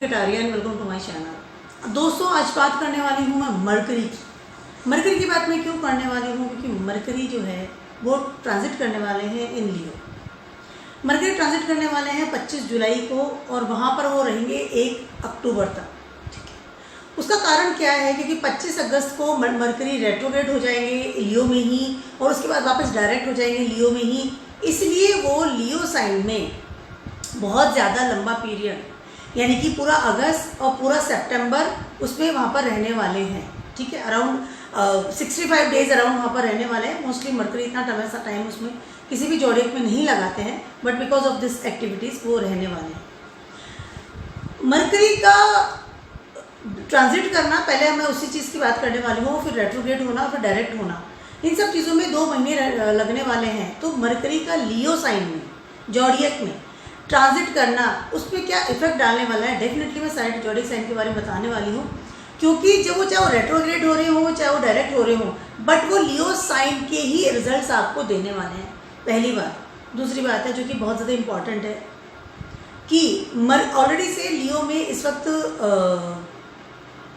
Welcome to my channel. दोस्तों, आज बात करने वाली हूँ मैं मरकरी की बात मैं क्यों करने वाली हूँ, क्योंकि मरकरी जो है वो ट्रांजिट करने वाले हैं इन लियो। मरकरी ट्रांजिट करने वाले हैं 25 जुलाई को और वहाँ पर वो रहेंगे 1 अक्टूबर तक। ठीक है, उसका कारण क्या है, क्योंकि 25 अगस्त को मरकरी रेट्रोग्रेड हो जाएंगे लियो में ही और उसके बाद वापस डायरेक्ट हो जाएंगे लियो में ही। इसलिए वो लियो साइन में बहुत ज़्यादा लंबा पीरियड, यानी कि पूरा अगस्त और पूरा सितंबर उसमें वहाँ पर रहने वाले हैं। ठीक है, अराउंड 65 डेज अराउंड वहाँ पर रहने वाले हैं। मोस्टली मरकरी इतना टाइम उसमें किसी भी जोडिएक में नहीं लगाते हैं, but because of this activities वो रहने वाले हैं। मरकरी का ट्रांजिट करना, पहले मैं उसी चीज़ की बात करने वाली हूँ, फिर रेट्रोग्रेड होना, फिर डायरेक्ट होना, इन सब चीज़ों में 2 महीने लगने वाले हैं। तो मरकरी का लियो साइन में, जोडिएक में ट्रांजिट करना, उस पर क्या इफेक्ट डालने वाला है, डेफिनेटली मैं साइड जोडिएक साइन के बारे में बताने वाली हूँ। क्योंकि जब वो चाहे वो रेट्रोग्रेड हो रहे हो चाहे वो डायरेक्ट हो रहे हो, बट वो लियो साइन के ही रिजल्ट्स आपको देने वाले हैं, पहली बात। दूसरी बात है जो कि बहुत ज़्यादा इम्पॉर्टेंट है कि ऑलरेडी से लियो में इस वक्त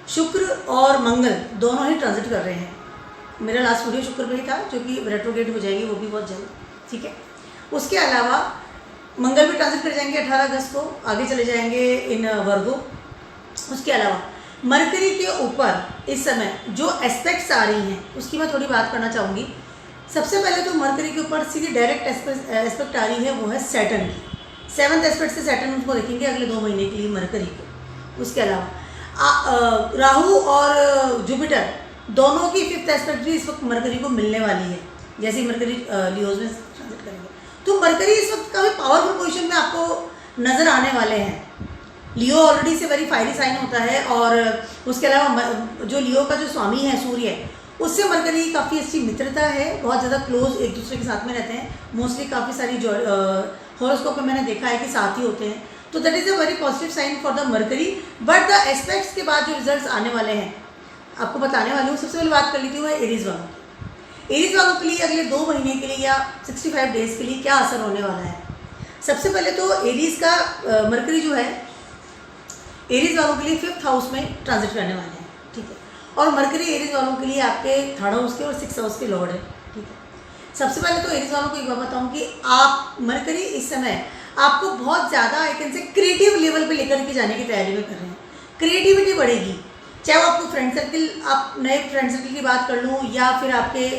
शुक्र और मंगल दोनों ही ट्रांजिट कर रहे हैं। मेरा लास्ट वीडियो शुक्र पे ही था, जो कि रेट्रोग्रेड हो जाएगी वो भी बहुत जल्द। ठीक है, उसके अलावा मंगल भी ट्रांजिट कर जाएंगे 18 अगस्त को, आगे चले जाएंगे इन वर्गो। उसके अलावा मरकरी के ऊपर इस समय जो एस्पेक्ट्स आ रही हैं उसकी मैं थोड़ी बात करना चाहूँगी। सबसे पहले तो मरकरी के ऊपर सीधी डायरेक्ट एस्पेक्ट आ रही है, वो है सैटर्न की। 7th एस्पेक्ट से सैटर्न उसको देखेंगे अगले 2 महीने के लिए मरकरी को। उसके अलावा राहु और जुपिटर दोनों की 5th एस्पेक्ट भी इस वक्त मरकरी को मिलने वाली है, जैसे ही मरकरी लियोज में ट्रांजिट करेंगे। तो मरकरी इस वक्त काफ़ी पावरफुल पोजीशन में आपको नज़र आने वाले हैं। लियो ऑलरेडी से वेरी फायरी साइन होता है, और उसके अलावा जो लियो का जो स्वामी है सूर्य, उससे मरकरी काफ़ी अच्छी मित्रता है, बहुत ज़्यादा क्लोज एक दूसरे के साथ में रहते हैं। मोस्टली काफ़ी सारी हॉरोस्कोप में मैंने देखा है कि साथ ही होते हैं। तो that is a very positive sign for the Mercury. But the aspects के बाद जो रिजल्ट आने वाले हैं आपको बताने वाली हूँ। सबसे पहले बात कर लेती हूँ मैं एरीज वालों की। एरीज वालों के लिए अगले 2 महीने के लिए या 65 डेज के लिए क्या असर होने वाला है। सबसे पहले तो एरीज का मरकरी जो है एरीज वालों के लिए 5th हाउस में ट्रांजिट करने वाले हैं। ठीक है, और मरकरी एरीज वालों के लिए आपके 3rd हाउस के और 6th हाउस के लॉर्ड है। ठीक है, सबसे पहले तो एरीज वालों को एक बात बताऊँ कि आप मरकरी इस समय आपको बहुत ज़्यादा आई कैन से क्रिएटिव लेवल पर लेकर के जाने की तैयारी में कर रहे हैं। क्रिएटिविटी बढ़ेगी, चाहे वो आपको फ्रेंड सर्किल, आप नए फ्रेंड सर्किल की बात कर लूँ, या फिर आपके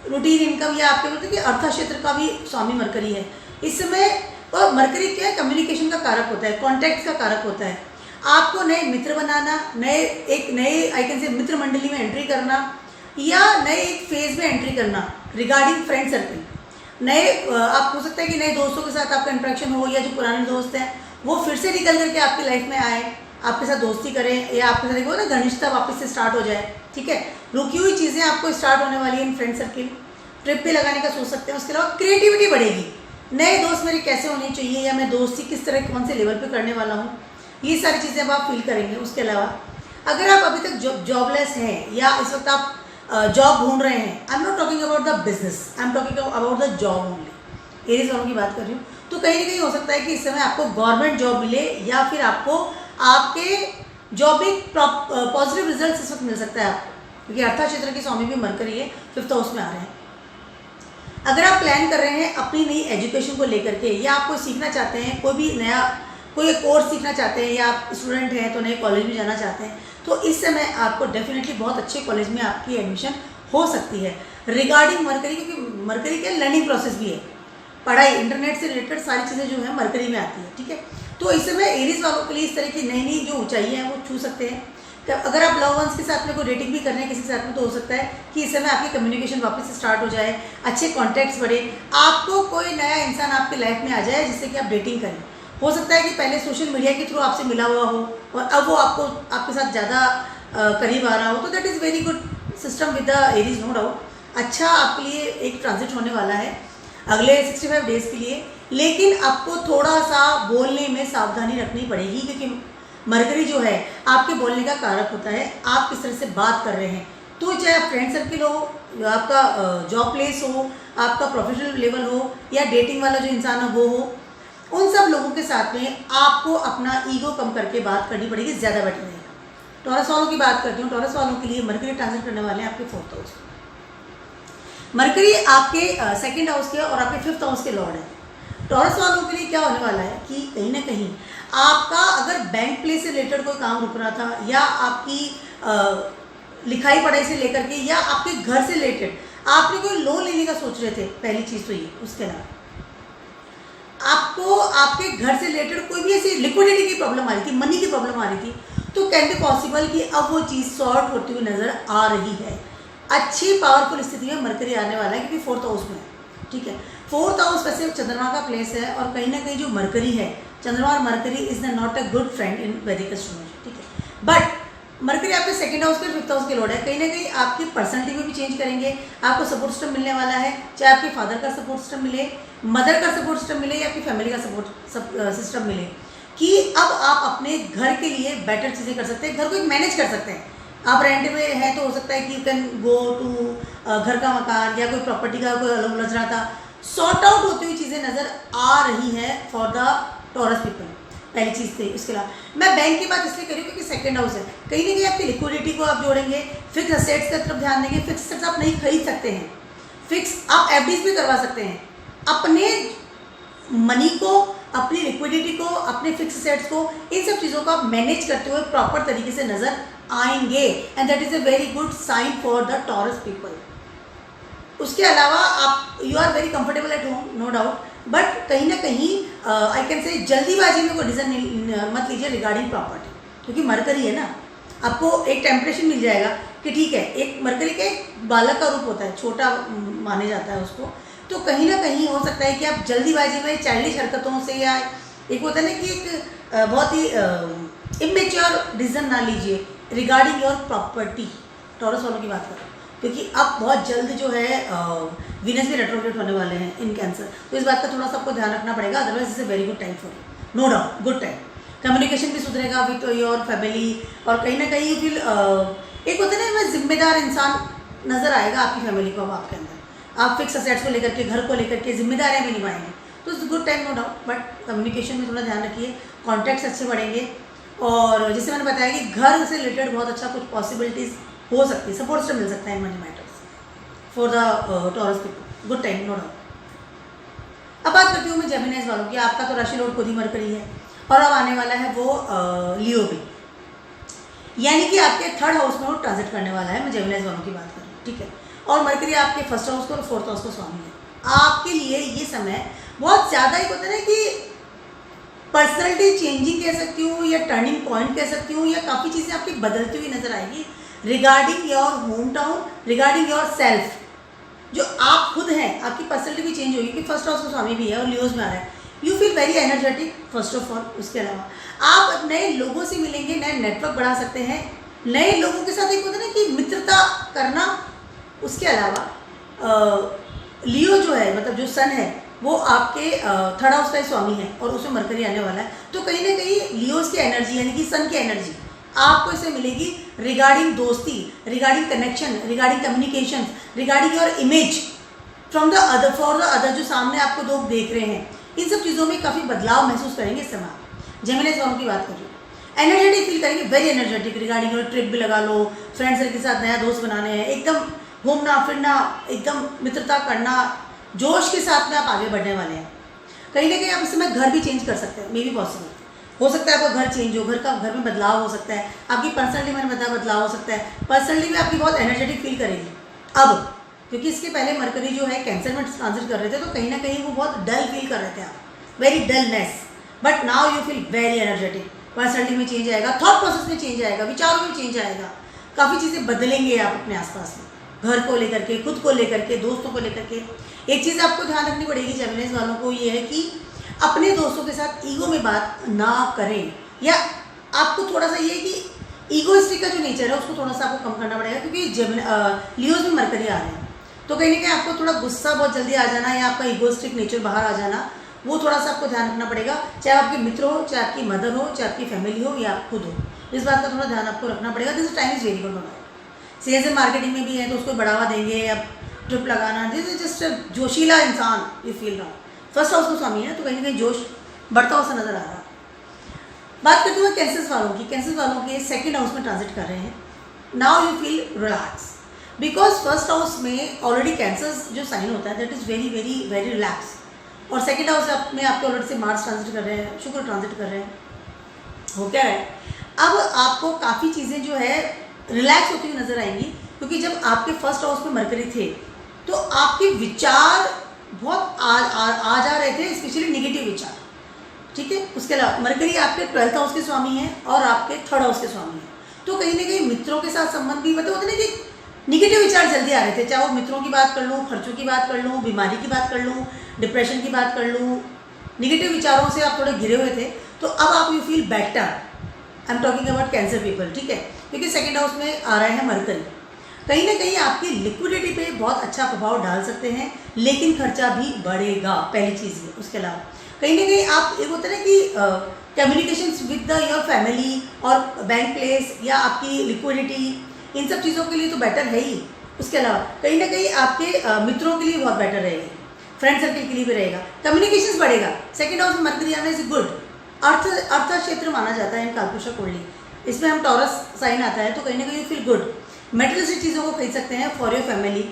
रूटीन इनकम, या आपके मतलब कि अर्थ क्षेत्र का भी स्वामी मरकरी है इस समय। और मरकरी क्या है, कम्युनिकेशन का कारक होता है, कॉन्टैक्ट का कारक होता है। आपको नए मित्र बनाना, नए आई कैन से मित्र मंडली में एंट्री करना, या नए एक फेज में एंट्री करना रिगार्डिंग फ्रेंड सर्किल। नए आप हो सकता है कि नए दोस्तों के साथ आपका इंट्रैक्शन हो, या जो पुराने दोस्त हैं वो फिर से निकल करके आपकी लाइफ में आए, आपके साथ दोस्ती करें, या आपके साथ देखो ना घनिष्ठता वापस से स्टार्ट हो जाए। ठीक है, रुकी हुई चीज़ें आपको स्टार्ट होने वाली है इन फ्रेंड सर्किल। ट्रिप पे लगाने का सोच सकते हैं। उसके अलावा क्रिएटिविटी बढ़ेगी, नए दोस्त मेरे कैसे होने चाहिए, या मैं दोस्ती किस तरह कौन से लेवल पे करने वाला हूँ, ये सारी चीज़ें अब आप फील करेंगे। उसके अलावा अगर आप अभी तक जॉबलेस हैं, या इस वक्त आप जॉब ढूंढ रहे हैं, I am not talking about the business, I am talking about the job only, Aries वालों की बात कर रही हूँ। तो कहीं ना कहीं हो सकता है कि इस समय आपको गवर्नमेंट जॉब मिले, या फिर आपको आपके जॉब में पॉजिटिव रिजल्ट इस वक्त मिल सकता है आपको, क्योंकि अर्थ क्षेत्र के स्वामी भी मरकरी है, 5th हाउस में आ रहे हैं। अगर आप प्लान कर रहे हैं अपनी नई एजुकेशन को लेकर के, या आप कोई सीखना चाहते हैं, कोई भी नया कोई कोर्स सीखना चाहते हैं, या आप स्टूडेंट हैं तो नए कॉलेज में जाना चाहते हैं, तो इस समय आपको डेफिनेटली बहुत अच्छे कॉलेज में आपकी एडमिशन हो सकती है रिगार्डिंग मरकरी, क्योंकि मरकरी के लर्निंग प्रोसेस भी है, पढ़ाई, इंटरनेट से रिलेटेड सारी चीज़ें जो है मरकरी में आती है। ठीक है, तो इस समय एरीज वालों के लिए इस तरह की नई नई जो ऊंचाई है वो छू सकते हैं। अगर आप लव वंस के साथ में कोई डेटिंग भी कर रहे हैं किसी के साथ में, तो हो सकता है कि इस समय आपकी कम्युनिकेशन वापस से स्टार्ट हो जाए, अच्छे कॉन्टैक्ट्स बढ़े, आपको कोई नया इंसान आपकी लाइफ में आ जाए जिससे कि आप डेटिंग करें। हो सकता है कि पहले सोशल मीडिया के थ्रू आपसे मिला हुआ हो और अब वो आपके साथ ज़्यादा करीब आ रहा हो, तो that is very good system with the Aries, no doubt. अच्छा आपके लिए एक ट्रांजिट होने वाला है अगले 65 डेज के लिए, लेकिन आपको थोड़ा सा बोलने में सावधानी रखनी पड़ेगी, क्योंकि मरकरी जो है आपके बोलने का कारक होता है। आप किस तरह से बात कर रहे हैं, तो चाहे फ्रेंड सर्किल हो, आपका जॉब प्लेस हो, आपका प्रोफेशनल लेवल हो, या डेटिंग वाला जो इंसान है वो हो, उन सब लोगों के साथ में आपको अपना ईगो कम करके बात करनी पड़ेगी, ज़्यादा बेटर रहेगा। टॉरस वालों की बात करती हूँ। टॉरस वालों के लिए मरकरी ट्रांजिट करने वाले हैं आपके 4th हाउस। मरकरी आपके 2nd हाउस के और आपके 5th हाउस के लॉर्ड है। टॉरस वालों के लिए क्या होने वाला है कि कहीं ना कहीं आपका अगर बैंक प्लेस से रिलेटेड कोई काम रुक रहा था, या आपकी लिखाई पढ़ाई से लेकर के, या आपके घर से रिलेटेड आपने कोई लोन लेने का सोच रहे थे, पहली चीज़ तो ये। उसके अलावा आपको आपके घर से रिलेटेड कोई भी ऐसी लिक्विडिटी की प्रॉब्लम आ रही थी, मनी की प्रॉब्लम आ रही थी, तो कैन बी पॉसिबल कि अब वो चीज़ सॉर्ट होती हुई नज़र आ रही है। अच्छी पावरफुल स्थिति में मरकरी आने वाला है, क्योंकि 4th हाउस में है। ठीक है, 4th हाउस वैसे चंद्रमा का प्लेस है, और कहीं ना कहीं जो मरकरी है, चंद्रमा और mercury is not a good friend in वैदिक एस्ट्रोलॉजी। ठीक है, बट मरकरी आपके 2nd हाउस के 5th हाउस के लॉर्ड है। कहीं ना कहीं आपकी पर्सनैलिटी में भी चेंज करेंगे, आपको सपोर्ट सिस्टम मिलने वाला है, चाहे आपके फादर का सपोर्ट सिस्टम मिले, मदर का सपोर्ट सिस्टम मिले, या आपकी फैमिली का सपोर्ट सिस्टम मिले, कि अब आप अपने घर के लिए बेटर चीज़ें कर सकते हैं, घर को मैनेज कर सकते हैं। आप रेंट में हैं तो हो सकता है कि यू कैन गो टू घर का मकान, या कोई प्रॉपर्टी का कोई अलग उलझ रहा था, सॉर्ट आउट होती हुई चीज़ें नज़र आ रही हैं फॉर द टॉरस पीपल। पहली चीज़ थी। उसके अलावा मैं बैंक की बात इसलिए करी क्योंकि 2nd हाउस है, कहीं ना कहीं आपकी लिक्विडिटी को आप जोड़ेंगे, फिक्स असेट्स की तरफ ध्यान देंगे। फिक्स असेट्स आप नहीं खरीद सकते हैं, फिक्स आप एफडीज भी करवा सकते हैं। अपने मनी को, अपनी लिक्विडिटी को, अपने फिक्स असेट्स को, इन सब चीज़ों को आप मैनेज करते हुए प्रॉपर तरीके से नजर आएंगे, and that is a very good sign for the Taurus people. उसके अलावा आप you are very comfortable at home, no doubt, but कहीं ना कहीं आई कैन से जल्दीबाजी में कोई डिसीजन मत लीजिए रिगार्डिंग प्रॉपर्टी, क्योंकि मरकरी है ना। आपको एक टेम्परेशन मिल जाएगा कि ठीक है, एक मरकरी के बालक का रूप होता है, छोटा माने जाता है उसको, तो कहीं ना कहीं हो सकता है कि आप जल्दीबाजी में चाइल्डिश हरकतों से, या एक होता है ना कि एक बहुत ही इमेच्योर डिसीजन ना लीजिए रिगार्डिंग योर प्रॉपर्टी। टॉरस वालों की बात करें, क्योंकि अब बहुत जल्द जो है वीनस भी रेट्रोग्रेड होने वाले हैं इन कैंसर, तो इस बात का थोड़ा सा आपको ध्यान रखना पड़ेगा। Otherwise is a very good time for you, no doubt, good time. Communication भी सुधरेगा विथ योर फैमिली, और कहीं ना कहीं यू फील एक होता है ना, मैं जिम्मेदार इंसान नजर आएगा आपकी फैमिली को। अब आपके अंदर आप फिक्स असेट्स को लेकर के, घर को लेकर के जिम्मेदारियां भी निभाएंगे, तो it's good time, no doubt. But communication में थोड़ा ध्यान रखिए, कॉन्टैक्ट्स अच्छे बढ़ेंगे, और जैसे मैंने बताया कि घर से रिलेटेड बहुत अच्छा कुछ पॉसिबिलिटीज हो सकती है, सपोर्ट से मिल सकता है money matters for the Taurus people, good time, no doubt. अब बात करती हूँ मैं जेमिनीज वालों की। आपका तो राशि लॉर्ड खुद ही मरकरी है, और अब आने वाला है वो लियो भी, यानी कि आपके 3rd हाउस में वो ट्रांजिट करने वाला है। मैं जेमिनीज वालों की बात कर रही हूँ, ठीक है। और मरकरी आपके 1st हाउस को और 4th हाउस को स्वामी है। आपके लिए ये समय बहुत ज़्यादा ही होता है ना कि पर्सनैलिटी चेंजिंग कह सकती हूँ, या टर्निंग पॉइंट कह सकती हूँ, या काफ़ी चीज़ें आपकी बदलती हुई नजर आएगी regarding your home town, regarding your self. जो आप खुद हैं, आपकी पर्सनैलिटी भी चेंज होगी, क्योंकि 1st हाउस को स्वामी भी है और लियोज में आ रहा है। You feel very energetic first of all. उसके अलावा आप नए लोगों से मिलेंगे, नए नेटवर्क बढ़ा सकते हैं, नए लोगों के साथ एक होता है ना कि मित्रता करना। उसके अलावा लियो जो है, मतलब जो सन है, वो आपके 3rd हाउस का स्वामी है, और उसमें मरकरी आने वाला है। तो कहीं ना कहीं लियोज की एनर्जी, यानी कि सन की एनर्जी आपको इससे मिलेगी रिगार्डिंग दोस्ती, regarding connection, regarding communication, regarding your image from the other, for the other, जो सामने आपको लोग देख रहे हैं। इन सब चीज़ों में काफ़ी बदलाव महसूस करेंगे इस समय। जेमिनीज वालों की बात कर रही हूँ, एनर्जेटिक फील करेंगे, very energetic regarding your trip भी लगा लो, फ्रेंड्स के साथ नया दोस्त बनाने हैं, एकदम घूमना फिरना, एकदम मित्रता करना, जोश के साथ में आप आगे बढ़ने वाले हैं। कहीं ना कहीं आप इस समय घर भी चेंज कर सकते हैं, मे बी पॉसिबल हो सकता है आपका घर चेंज हो, घर में बदलाव हो सकता है, आपकी पर्सनैलिटी में बदलाव हो सकता है, पर्सनैलिटी में आपकी बहुत एनर्जेटिक फील करेगी अब, क्योंकि इसके पहले मरकरी जो है कैंसर में ट्रांजिट कर रहे थे, तो कहीं ना कहीं वो बहुत डल फील कर रहे थे आप, very dullness, but now you feel very energetic. Personality में चेंज आएगा, थॉट प्रोसेस में चेंज आएगा, विचारों में चेंज आएगा, काफ़ी चीज़ें बदलेंगे आप अपने आसपास में, घर को लेकर के, खुद को लेकर के, दोस्तों को लेकर के। एक चीज़ आपको ध्यान रखनी पड़ेगी जेमिनीज वालों को, ये है कि अपने दोस्तों के साथ ईगो में बात ना करें, या आपको थोड़ा सा ये है कि ईगोइस्टिक का जो नेचर है उसको थोड़ा सा आपको कम करना पड़ेगा, क्योंकि लियोज में मरकरी आ रहे हैं, तो कहीं ना कहीं आपको थोड़ा गुस्सा बहुत जल्दी आ जाना, या आपका ईगोइस्टिक नेचर बाहर आ जाना, वो थोड़ा सा आपको ध्यान रखना पड़ेगा। चाहे आपके मित्र हो, चाहे आपकी मदर हो, चाहे आपकी फैमिली हो, या आप खुद हो, इस बात का थोड़ा ध्यान आपको रखना पड़ेगा। This time is very good होना। सेल्स एंड मार्केटिंग में भी है तो उसको बढ़ावा देंगे, या ट्रिप लगाना, दिस इज जस्ट जोशीला इंसान यू फील रहा। 1st हाउस को स्वामी है, तो कहीं ना कहीं जोश बढ़ता हुआ सा नजर आ रहा। बात करती हूँ कैंसर वालों की। कैंसर वालों के सेकंड हाउस में ट्रांजिट कर रहे हैं। Now you feel relax because first house में ऑलरेडी कैंसर जो साइन होता है that is very very very relax, और सेकंड हाउस में आपके ऑलरेडी से मार्स ट्रांजिट कर रहे हैं, शुक्र ट्रांजिट कर रहे हैं। हो क्या है, अब आपको काफ़ी चीज़ें जो है रिलैक्स होती हुई नजर आएंगी, क्योंकि जब आपके फर्स्ट हाउस में मरकरी थे तो आपके विचार बहुत आ जा रहे थे, स्पेशली निगेटिव विचार। ठीक है, उसके अलावा मरकरी आपके 12th हाउस के स्वामी हैं और आपके 3rd हाउस के स्वामी हैं, तो कहीं ना कहीं मित्रों के साथ संबंध भी मतलब होता है ना कि निगेटिव विचार जल्दी आ रहे थे, चाहे वो मित्रों की बात कर लूँ, खर्चों की बात कर लूँ, बीमारी की बात कर लूँ, डिप्रेशन की बात कर लूँ, निगेटिव विचारों से आप थोड़े घिरे हुए थे। तो अब आप you feel better. I am talking about cancer people. ठीक है, क्योंकि सेकेंड हाउस में आ रहे हैं मरकरी, कहीं ना कहीं आपकी लिक्विडिटी पे बहुत अच्छा प्रभाव डाल सकते हैं, लेकिन खर्चा भी बढ़ेगा, पहली चीज़ ये। उसके अलावा कहीं ना कहीं आप एक होता है ना कि communication with the your family और बैंक प्लेस या आपकी लिक्विडिटी, इन सब चीज़ों के लिए तो बेटर है ही। उसके अलावा कहीं ना कहीं आपके मित्रों के लिए बहुत बेटर रहेगी, फ्रेंड सर्कल के लिए भी रहेगा, कम्युनिकेशन बढ़ेगा। सेकेंड हाउस में मरकरी आना इज गुड। अर्थ क्षेत्र माना जाता है इन कालपुरुषा कुंडली, इसमें हम टॉरस साइन आता है, तो कहीं ना कहीं फील गुड। मेटेरियलिस्टिक चीज़ों को खरीद सकते हैं फॉर योर फैमिली,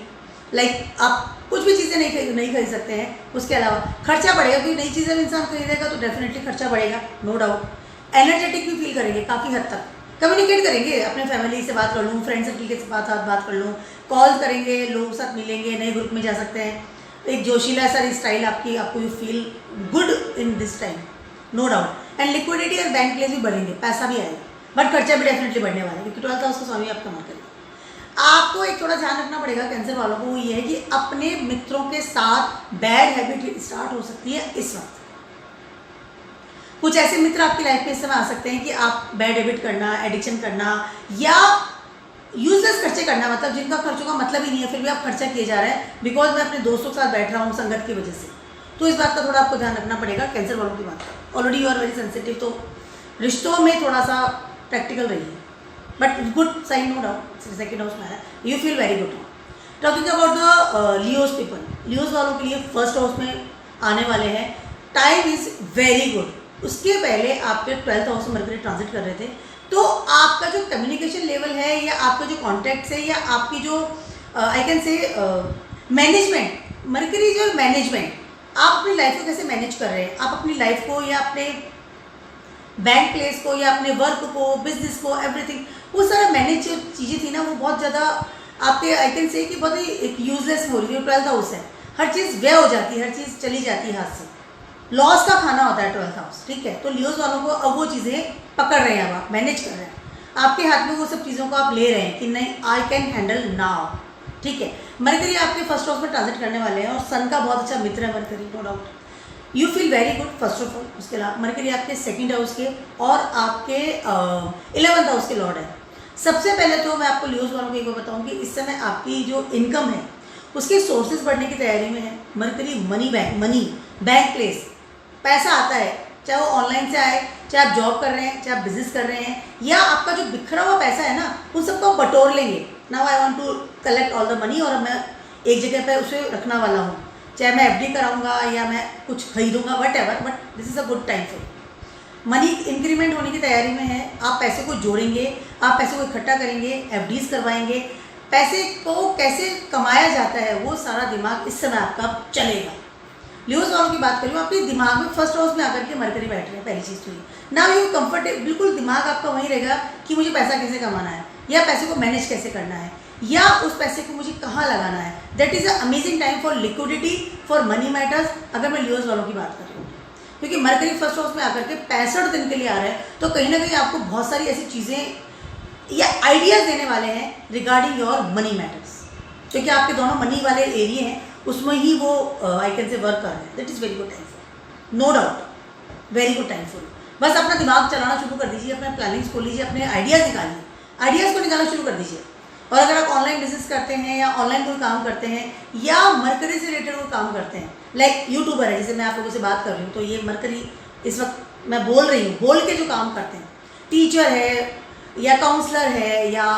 लाइक आप कुछ भी चीज़ें नहीं खरीद सकते हैं। उसके अलावा खर्चा बढ़ेगा, क्योंकि नई चीज़ें इंसान खरीदेगा तो डेफिनेटली खर्चा बढ़ेगा, नो डाउट। एनर्जेटिक भी फील करेंगे काफ़ी हद तक, कम्युनिकेट करेंगे, अपने फैमिली से बात कर लूँ, फ्रेंड सर्कल के साथ बात कर लूँ, कॉल करेंगे, लोगों के साथ मिलेंगे, नए ग्रुप में जा सकते हैं। एक जोशीला सारी स्टाइल आपको you feel good in this time, no doubt. And liquidity और बैंक प्लेस भी बढ़ेंगे, पैसा भी आएगा, बट खर्चा भी डेफिनेटली बढ़ने वाला है, क्योंकि 12th हाउस का स्वामी आपका मरकरी। आपको एक थोड़ा ध्यान रखना पड़ेगा कैंसर वालों को, वो ये है कि अपने मित्रों के साथ बैड हैबिट स्टार्ट हो सकती है इस वक्त। कुछ ऐसे मित्र आपकी लाइफ में इस समय आ सकते हैं कि आप बैड हैबिट करना, एडिक्शन करना या यूजलेस खर्चे करना, मतलब जिनका खर्चों का मतलब ही नहीं है, फिर भी आप खर्चा किए जा रहे हैं बिकॉज मैं अपने दोस्तों के साथ बैठ रहा हूँ संगत की वजह से। तो इस बात का थोड़ा आपको ध्यान रखना पड़ेगा कैंसर वालों की बात। Already you are very sensitive, तो रिश्तों में थोड़ा सा प्रैक्टिकल रहिए, but good sign no doubt. Second house में है, you feel very good. Talking about the Leos people, Leos वालों के लिए फर्स्ट हाउस में आने वाले हैं, टाइम इज वेरी गुड। उसके पहले आपके 12th हाउस में मरकरी ट्रांजिट कर रहे थे, तो आपका जो कम्युनिकेशन लेवल है या आपका जो कॉन्टैक्ट्स है या आपकी जो आई कैन से मैनेजमेंट, मरकरी जो मैनेजमेंट, आप अपनी लाइफ को कैसे मैनेज कर रहे हैं, आप अपनी लाइफ को या अपने बैंक प्लेस को या अपने वर्क को, बिजनेस को, एवरीथिंग, वो सारा मैनेज जो चीज़ें थी ना, वो बहुत ज़्यादा आपके आई कैन से कि बहुत ही एक यूजलेस हो रही है। 12th हाउस है, हर चीज़ व्यय हो जाती है, हर चीज़ चली जाती है हाथ से, लॉस का खाना होता है 12th हाउस। ठीक है, तो लियोज वालों को अब वो चीज़ें पकड़ रहे हैं, अब आप मैनेज कर रहे हैं, आपके हाथ में वो सब चीज़ों को आप ले रहे हैं कि नहीं आई कैन हैंडल नाउ। ठीक है, मरकरी आपके फर्स्ट हाउस में ट्रांजिट करने वाले हैं और सन का बहुत अच्छा मित्र है Mercury, no doubt. You feel very good first of all. उसके अलावा मरकरी आपके सेकंड हाउस के और आपके 11th हाउस के लॉर्ड है। सबसे पहले तो मैं आपको लियोज वालों को एक बार बताऊँ कि इस समय आपकी जो इनकम है उसके सोर्सेज बढ़ने की तैयारी में है। मरकरी मनी बैंक प्लेस, पैसा आता है, चाहे वो ऑनलाइन से आए, चाहे आप जॉब कर रहे हैं, चाहे आप बिजनेस कर रहे हैं, या आपका जो बिखरा हुआ पैसा है ना, उन सबको आप बटोर लेंगे। Now I want to collect all the money, और मैं एक जगह पे उसे रखना वाला हूँ, चाहे मैं एफडी कराऊंगा या मैं कुछ खरीदूंगा, whatever, but this is a good time for money. Increment होने की तैयारी में है, आप पैसे को जोड़ेंगे, आप पैसे को इकट्ठा करेंगे, एफडीज करवाएंगे। पैसे को कैसे कमाया जाता है वो सारा दिमाग इस समय आपका चलेगा। लियोज वालों की बात करूँ, आपके दिमाग में फर्स्ट हाउस में आकर के मरकरी बैठ रहे हैं, पहली चीज़ तो ये। नाउ यू कंफर्टेबल, बिल्कुल दिमाग आपका वहीं रहेगा कि मुझे पैसा कैसे कमाना है, या पैसे को मैनेज कैसे करना है, या उस पैसे को मुझे कहाँ लगाना है। That is a amazing time for liquidity, for money matters, अगर मैं लियोज वालों की बात कर रही हूँ, क्योंकि मरकरी फर्स्ट हाउस में आकर के 65 दिन के लिए आ रहे हैं, तो कहीं ना कहीं आपको बहुत सारी ऐसी चीज़ें या आइडियाज़ देने वाले हैं रिगार्डिंग योर मनी मैटर्स, क्योंकि आपके दोनों मनी वाले एरिए हैं, उसमें ही वो आई कैन से वर्क कर रहे हैं। That is very good time for, no doubt, very good time for. बस अपना दिमाग चलाना शुरू कर दीजिए, अपने प्लानिंग्स खोल लीजिए, अपने आइडियाज़ निकालिए, आइडियाज़ को निकालना शुरू कर दीजिए। और अगर आप ऑनलाइन बिजनेस करते हैं या ऑनलाइन कोई काम करते हैं या मरकरी से रिलेटेड कोई काम करते हैं, लाइक यूट्यूबर है, जैसे मैं आप लोगों से बात कर रही हूँ, तो ये मरकरी इस वक्त मैं बोल रही हूँ, बोल के जो काम करते हैं, टीचर है या काउंसलर है या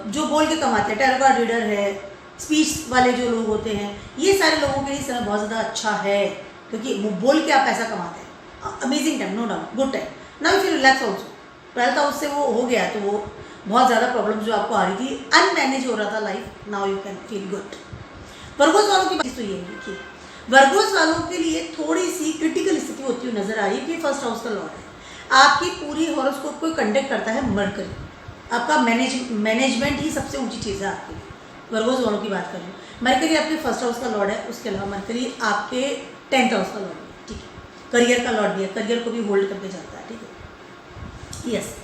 जो बोल के कमाते हैं, टैरो कार्ड रीडर है, स्पीच वाले जो लोग होते हैं, ये सारे लोगों के लिए समय बहुत ज़्यादा अच्छा है, क्योंकि वो बोल के आप पैसा कमाते हैं। Amazing time, no doubt, good time. Now if you relax also, 12th house से वो हो गया तो वो बहुत ज़्यादा प्रॉब्लम जो आपको आ रही थी, अनमैनेज हो रहा था life, now you can feel good. Virgo's वालों की बात तो ये है कि वर्गोस वालों के लिए थोड़ी सी क्रिटिकल स्थिति होती हुई नजर आ रही है कि फर्स्ट हाउस का लॉर्ड है. आपकी पूरी हॉरोस्कोप को कंडक्ट करता है मरकरी. आपका मैनेजमेंट ही सबसे ऊंची चीज़ है आपके लिए. वर्गोस वालों की बात कर रही हूँ. मरकरी आपके फर्स्ट हाउस का लॉर्ड है, उसके अलावा मरकरी आपके 10th हाउस का लॉर्ड है. ठीक है, करियर का लॉर्ड भी है, करियर को भी होल्ड करके जाता है. ठीक है, यस.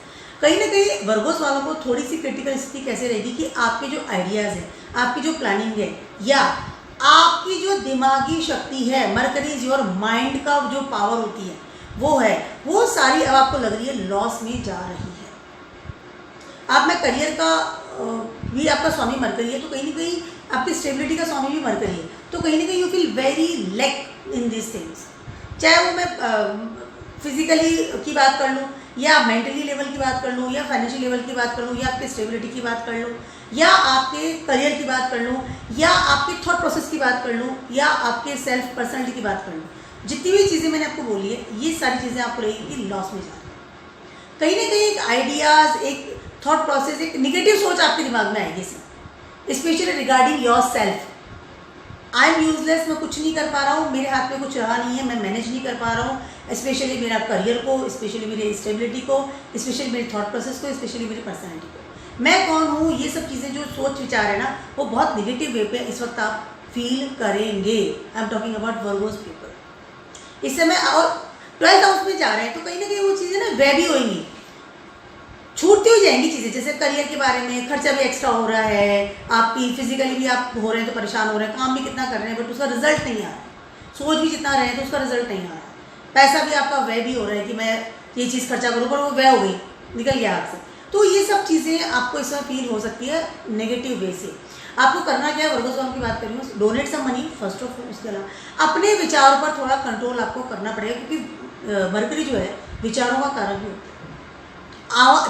कहीं ना कहीं वर्गोस वालों को थोड़ी सी क्रिटिकल स्थिति कैसे रहेगी कि आपके जो आइडियाज़ हैं, आपकी जो प्लानिंग है, या आपकी जो दिमागी शक्ति है, मरकरी योर माइंड का जो पावर होती है वो है, वो सारी अब आपको लग रही है लॉस में जा रही है. आप में करियर का भी आपका स्वामी मरकरी है, तो कहीं ना कहीं आपकी स्टेबिलिटी का स्वामी भी मरकरी है, तो कहीं ना कहीं you feel very lack in this things. चाहे वो मैं फिजिकली की बात कर लूँ, या मेंटली लेवल की बात कर लूँ, या फाइनेंशियल लेवल की बात कर लूँ, या आपकी स्टेबिलिटी की बात कर लूँ, या आपके करियर की बात कर लूँ, या आपके थॉट प्रोसेस की बात कर लूँ, या आपके सेल्फ पर्सनैलिटी की बात कर लूँ. जितनी भी चीज़ें मैंने आपको बोली है, ये सारी चीज़ें आपको रहेगी कि लॉस में जा रही है. कहीं ना कहीं एक आइडियाज़, एक थॉट प्रोसेस, एक निगेटिव सोच आपके दिमाग में आएगी, specially regarding your self. I am useless, मैं कुछ नहीं कर पा रहा हूँ, मेरे हाथ में कुछ रहा नहीं है, मैं मैनेज नहीं कर पा रहा हूँ, स्पेशली मेरा करियर को, स्पेशली मेरी स्टेबिलिटी को, स्पेशली मेरे थॉट प्रोसेस को, स्पेशली मेरी पर्सनैलिटी को. मैं कौन हूँ, ये सब चीज़ें जो सोच विचार है ना, वो बहुत निगेटिव वे पे इस वक्त आप फील करेंगे. I am talking about Virgo's people. इस समय और 12th हाउस में जा रहे हैं, तो कहीं ना कहीं वो चीज़ें ना वह भी होंगी, छूटती हुई जाएंगी चीज़ें. जैसे करियर के बारे में खर्चा भी एक्स्ट्रा हो रहा है, आपकी फिजिकली भी आप हो रहे हैं तो परेशान हो रहे हैं, काम भी कितना कर रहे हैं बट उसका रिजल्ट नहीं आ रहा है, सोच भी जितना रहे हैं तो उसका रिजल्ट नहीं आ रहा है. पैसा भी आपका व्यय भी हो रहा है कि मैं ये चीज़ खर्चा करूँ, पर वो व्यय हो गई, निकल गया हाथ से. तो ये सब चीज़ें आपको इस समय फील हो सकती है नेगेटिव वे से. आपको करना क्या है, वर्गोस वालों की बात कर रही हूँ, donate some money first of all. उसके अलावा अपने विचारों पर थोड़ा कंट्रोल आपको करना पड़ेगा, क्योंकि मरकरी जो है विचारों का कारक भी होता है.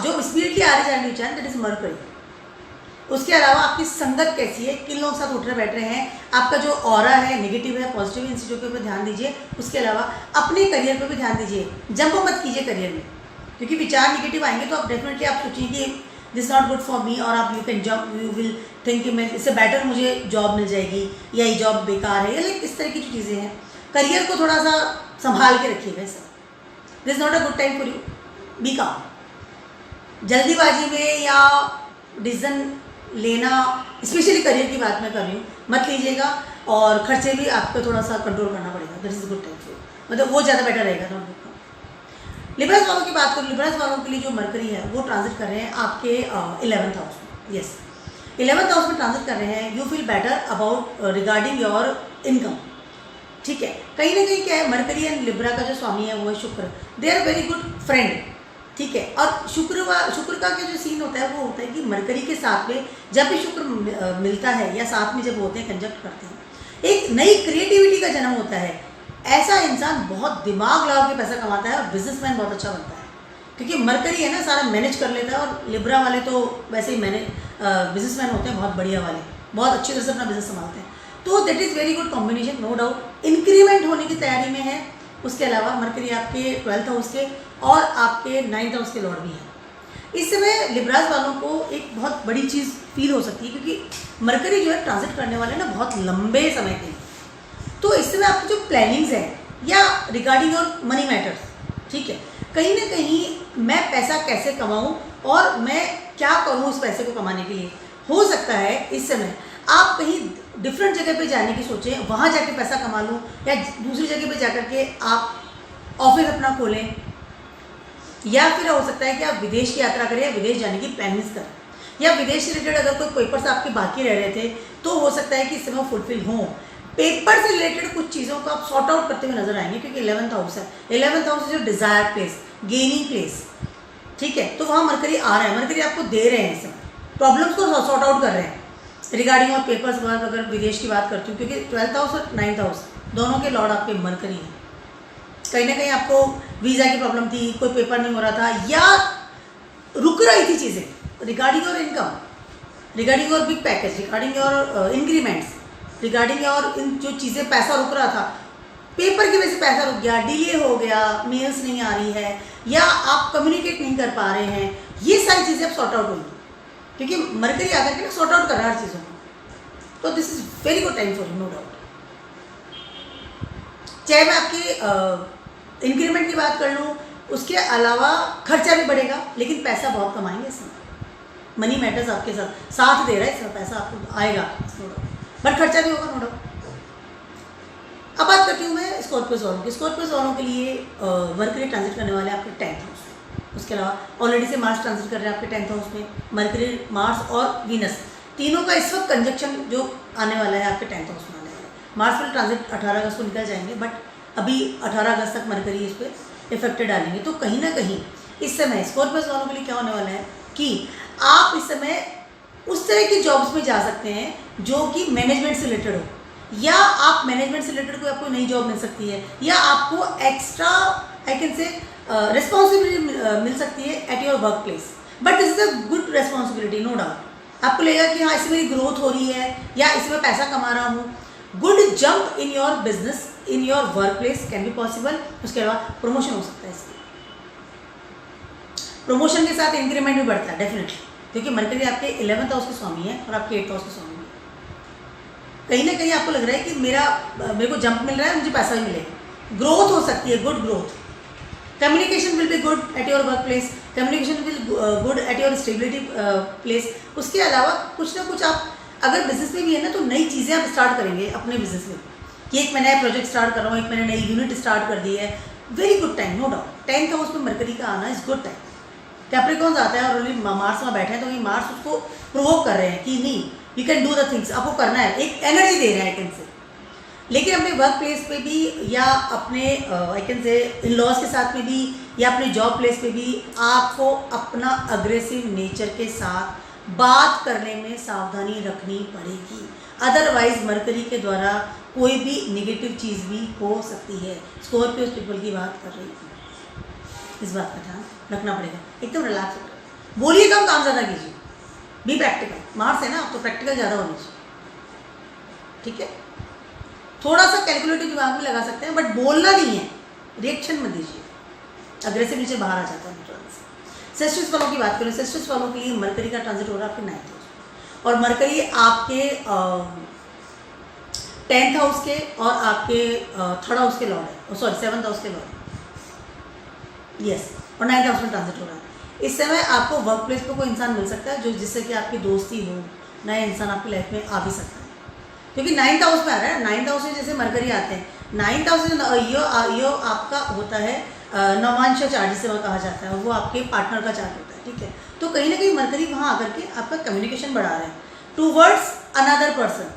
जो स्पिरिटली आ रहे जाने विचार, दैट इज मरकरी. उसके अलावा आपकी संगत कैसी है, किन लोगों के साथ उठ रहे बैठ रहे हैं, आपका जो ऑरा है नेगेटिव है पॉजिटिव है, इन चीज़ों के ऊपर ध्यान दीजिए. उसके अलावा अपने करियर पर भी ध्यान दीजिए. जंप मत कीजिए करियर में, क्योंकि विचार नेगेटिव आएंगे तो आप डेफिनेटली आप सोचिए कि this not good for me, और आप you can job, you will think कि मैं इससे बेटर मुझे जॉब मिल जाएगी, या ये जॉब बेकार है, या लाइक इस तरह की जो चीज़ें हैं. करियर को थोड़ा सा संभाल के रखिएगा. ऐसा this not a good time for you, be calm. जल्दीबाजी में या डिसीजन लेना, स्पेशली करियर की बात मैं कर रही हूँ, मत लीजिएगा. और खर्चे भी आपको थोड़ा सा कंट्रोल करना पड़ेगा. That is good time for you, मतलब वो ज़्यादा बेटर रहेगा. Not good. लिबरस वालों की बात करूँ, लिबरस वालों के लिए जो मरकरी है वो ट्रांजिट कर रहे हैं आपके 11th हाउस में. यस, 11th हाउस में ट्रांजिट कर रहे हैं. You feel better about regarding your income. ठीक है, कहीं ना कहीं क्या है, मरकरी एंड लिब्रा का जो स्वामी है वो है शुक्र. They are very good friend. ठीक है, और शुक्र का जो सीन होता है वो होता है कि मरकरी के साथ में जब भी शुक्र मिलता है या साथ में जब होते हैं, कंजक्ट करते हैं, एक नई क्रिएटिविटी का जन्म होता है. ऐसा इंसान बहुत दिमाग लगा के पैसा कमाता है और बिजनेसमैन बहुत अच्छा बनता है, क्योंकि मरकरी है ना, सारा मैनेज कर लेता है. और लिब्रा वाले तो वैसे ही बिजनेसमैन होते हैं, बहुत बढ़िया वाले, बहुत अच्छी तरह से अपना बिजनेस संभालते हैं. तो that is very good combination, no doubt. Increment होने की तैयारी में है. उसके अलावा मरकरी आपके 12th हाउस के और आपके 9th हाउस के लॉर्ड भी हैं. इस समय लिब्रास वालों को एक बहुत बड़ी चीज़ फील हो सकती है, क्योंकि मरकरी जो है ट्रांजिट करने वाले ना बहुत लंबे समय के लिए. तो इस समय आपकी जो प्लानिंग्स हैं या रिगार्डिंग योर मनी मैटर्स, ठीक है, कहीं ना कहीं मैं पैसा कैसे कमाऊँ और मैं क्या करूँ उस पैसे को कमाने के लिए. हो सकता है इस समय आप कहीं डिफरेंट जगह पे जाने की सोचें, वहाँ जाके पैसा कमा लूँ, या दूसरी जगह पे जाकर के आप ऑफिस अपना खोलें, या फिर हो सकता है कि आप विदेश की यात्रा करें, विदेश जाने की प्लानिंग्स करें, या विदेश से रिलेटेड अगर कोई पेपर्स आपके बाकी रह रहे थे तो हो सकता है कि इस समय फुलफिल हों. पेपर से रिलेटेड कुछ चीज़ों को आप सॉर्ट आउट करते हुए नजर आएंगे, क्योंकि 11th हाउस है. 11th हाउस इज जो डिजायर प्लेस, गेनिंग प्लेस. ठीक है, तो वहाँ मरकरी आ रहा है, मरकरी आपको दे रहे हैं इस समय, प्रॉब्लम्स को सॉर्ट आउट कर रहे हैं रिगार्डिंग और पेपर्स वर्क. अगर विदेश की बात करती हूँ, क्योंकि 12th हाउस और 9th हाउस दोनों के लॉर्ड आपके मरकरी हैं. कहीं ना कहीं आपको वीज़ा की प्रॉब्लम थी, कोई पेपर नहीं हो रहा था, या रुक रही थी चीज़ें regarding your income, regarding your big package, regarding your increments, regarding your in जो चीज़ें पैसा रुक रहा था, पेपर की वजह से पैसा रुक गया, डिले हो गया, मेल्स नहीं आ रही है, या आप कम्युनिकेट नहीं कर पा रहे हैं, ये सारी चीज़ें अब सॉर्ट आउट होंगी, क्योंकि मरकरी आकर के ना सॉर्ट आउट कर रहा है हर चीज़ों को। तो this is very good time for you, no doubt. चाहे मैं आपकी इंक्रीमेंट की बात कर लूँ, उसके अलावा खर्चा भी बढ़ेगा, लेकिन पैसा बहुत कमाएंगे इस समय। मनी मैटर्स आपके साथ दे रहा है, इसमें पैसा आपको आएगा, नो डाउट, बट खर्चा भी होगा, नो डाउट। अब बात करती हूँ मैं स्कॉर्पियोस वालों की। स्कॉर्पियोस वालों के लिए मरकरी ट्रांजिट करने वाले आपके 10th हाउस में। उसके अलावा ऑलरेडी से मार्स ट्रांजिट कर रहे हैं आपके 10th हाउस में। मरकरी, मार्स और वीनस तीनों का इस वक्त कंजक्शन जो आने वाला है आपके 10th हाउस में आने वाला है। मार्स वाले ट्रांजिट 18 अगस्त को निकल जाएंगे, बट अभी 18 अगस्त तक मरकरी इस पर इफेक्टेड डालेंगे। तो कहीं ना कहीं इस समय स्कॉर्पियोस वालों के लिए क्या होने वाला है कि आप इस समय उस तरह की जॉब्स में जा सकते हैं जो कि मैनेजमेंट से रिलेटेड हो, या आप मैनेजमेंट से रिलेटेड कोई आपको नई जॉब मिल सकती है, या आपको extra I can say responsibility मिल सकती है at your workplace. But this is a good responsibility, no doubt. आपको लगेगा कि हाँ इससे मेरी ग्रोथ हो रही है, या इसमें पैसा कमा रहा हूँ। Good jump in your business, in your work place can be possible. उसके अलावा प्रमोशन हो सकता है इसमें। प्रमोशन के साथ इंक्रीमेंट भी बढ़ता है डेफिनेटली, क्योंकि मरकरी आपके 11th हाउस के स्वामी है और आपके 8th हाउस के स्वामी है। कहीं ना कहीं आपको लग रहा है कि मेरे को जंप मिल रहा है, मुझे पैसा भी मिलेगा, ग्रोथ हो सकती है, good growth. Communication will be good at your work place, communication will good at your stability place. उसके अलावा कुछ ना कुछ आप अगर बिजनेस में भी है ना, तो नई चीज़ें आप स्टार्ट करेंगे अपने बिजनेस में, कि एक मैं नया प्रोजेक्ट स्टार्ट कर रहा हूँ, एक मैंने नई यूनिट स्टार्ट कर दी है। Very good time, no doubt. 10th house में मरकरी का आना इज गुड टाइम। कैप्रिकॉन्स आता है और ऑलरेडी मार्स वहाँ बैठे हैं, तो ये मार्स उसको प्रोवोक कर रहे हैं कि नहीं, you can do the things, आपको करना है, एक एनर्जी दे रहे हैं आई कैन से। लेकिन अपने वर्क प्लेस पे भी, या अपने आई कैन से इन लॉज के साथ में भी, या अपने जॉब प्लेस पे भी आपको अपना अग्रेसिव नेचर के साथ बात करने में सावधानी रखनी पड़ेगी। अदरवाइज मरकरी के द्वारा कोई भी नेगेटिव चीज़ भी हो सकती है। स्कॉर्पियो पीपल की बात कर रही हूँ, इस बात का ध्यान रखना पड़ेगा। एकदम रिलैक्स होकर बोलिए, कम काम ज़्यादा कीजिए, बी प्रैक्टिकल। मार्स है ना, आप तो प्रैक्टिकल ज़्यादा होनी चाहिए, ठीक है। थोड़ा सा कैलकुलेटिव दिमाग में लगा सकते हैं, बट बोलना नहीं है, रिएक्शन मत दीजिए, अग्रेसिव नीचे बाहर आ जाता है। सेस्टिस वालों की बात करें, सेस्टिस वालों के लिए मरकरी का ट्रांजिट हो रहा है आपके 9th हाउस, और मरकरी आपके 10th हाउस के और आपके 3rd हाउस के लॉर्ड है, सॉरी 7th हाउस के लॉर्ड, यस, और 9th हाउस में ट्रांजिट हो रहा है। इस समय आपको वर्क प्लेस पर कोई इंसान मिल सकता है जो जिससे कि आपकी दोस्ती हो, नया इंसान आपकी लाइफ में आ भी सकता है, क्योंकि 9th हाउस में आ रहा है। 9th हाउस में जैसे मरकरी आते हैं, 9th हाउस में यो आपका होता है नवांश चार्ट जिसे कहा जाता है, वो आपके पार्टनर का चार्ट होता है, ठीक है। तो कहीं ना कहीं मरकरी वहाँ आकर के आपका कम्युनिकेशन बढ़ा रहे हैं टूवर्ड्स अनदर पर्सन,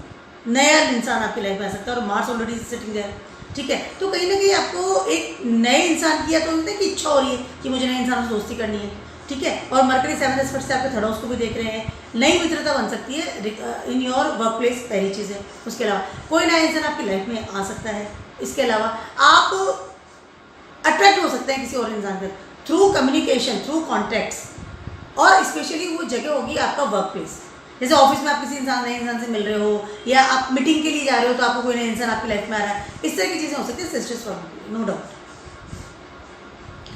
नया इंसान आपकी लाइफ में आ सकता है, और मार्स ऑलरेडी सिटिंग देयर, ठीक है। तो कहीं ना कहीं आपको एक नए इंसान की, या तो होता है कि इच्छा हो रही है कि मुझे नए इंसान से दोस्ती करनी है, ठीक है। और मरकरी 7th एस्पेक्ट से आपके 3rd हाउस को भी देख रहे हैं, नई मित्रता बन सकती है इन योर वर्क प्लेस, पहली चीज़ है। उसके अलावा कोई नया इंसान आपकी लाइफ में आ सकता है। इसके अलावा आप अट्रैक्ट हो सकते हैं किसी और इंसान पर थ्रू कम्युनिकेशन, थ्रू कॉन्टैक्ट्स, और स्पेशली वो जगह होगी आपका वर्क प्लेस। जैसे ऑफिस में आप किसी नए इंसान से मिल रहे हो, या आप मीटिंग के लिए जा रहे हो तो आपको कोई नया इंसान आपकी लाइफ में आ रहा है, इस तरह की चीज़ें हो सकती है सिस्टर्स फॉर्म, नो डाउट,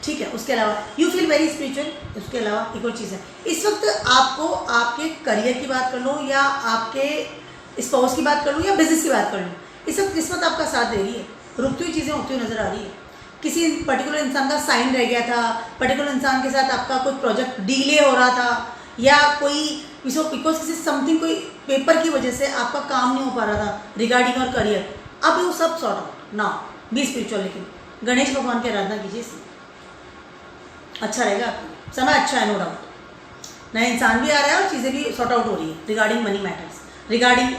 ठीक है। उसके अलावा यू फील वेरी स्पिरिचुअल। उसके अलावा एक और चीज़ है, इस वक्त आपको आपके करियर की बात कर लूँ, या आपके स्पाउस की बात कर लूँ, या बिजनेस की बात कर लूँ, इस वक्त किस्मत आपका साथ दे रही है, रुकती हुई चीज़ें होती हुई नजर आ रही है। किसी पर्टिकुलर इंसान का साइन रह गया था, पर्टिकुलर इंसान के साथ आपका कोई प्रोजेक्ट डिले हो रहा था, या कोई बिकॉज किसी समथिंग, कोई पेपर की वजह से आपका काम नहीं हो पा रहा था रिगार्डिंग और करियर, अब वो सब सॉर्ट आउट ना, बी स्पिरिचुअल। लेकिन गणेश भगवान की आराधना कीजिए, इससे अच्छा रहेगा आपको, समय अच्छा है, नो डाउट। नया इंसान भी आ रहा है और चीज़ें भी सॉर्ट आउट हो रही है रिगार्डिंग मनी मैटर्स, रिगार्डिंग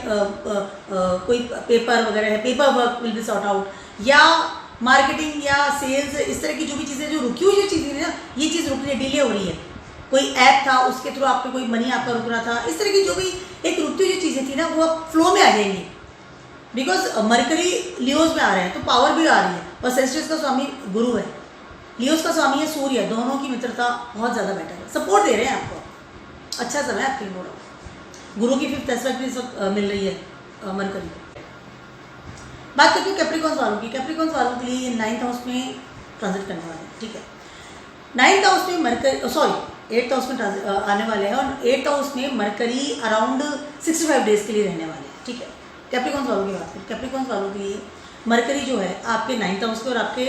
कोई पेपर वगैरह है, paper work will be sort out, या मार्केटिंग या सेल्स, इस तरह की जो भी चीज़ें, जो रुकी हुई जो चीज़ें ना, ये चीज़ रुक रही है, डिले हो रही है। कोई ऐप था उसके थ्रू आपके कोई मनी आपका रुक रहा था, इस तरह की जो भी एक रुकती हुई जो चीज़ें थी ना, वो अब फ्लो में आ जाएंगी, बिकॉज मरकरी लियोज में आ रहे हैं, तो पावर भी आ रही है। और सेस्टिस का स्वामी गुरु है, लियोज का स्वामी है सूर्य, दोनों की मित्रता बहुत ज़्यादा बेटर है, सपोर्ट दे रहे हैं आपको, अच्छा समय आपके मोड़। गुरु की 5th एस्पेक्ट भी इस वक्त मिल रही है मरकरी। बात करते हैं कैप्रिकॉन्स वालों की। कैप्रिकॉन्स वालों के लिए ये 9th हाउस में ट्रांजिट करने वाले हैं, ठीक है। 9th हाउस में मरकरी, सॉरी 8th हाउस में आने वाले हैं, और 8th हाउस में मरकरी अराउंड 65 डेज के लिए रहने वाले हैं, ठीक है। कैप्रिकॉन्स वालों की बात करें, कैप्रिकॉन्स वालों के लिए मरकरी जो है आपके 9th हाउस के और आपके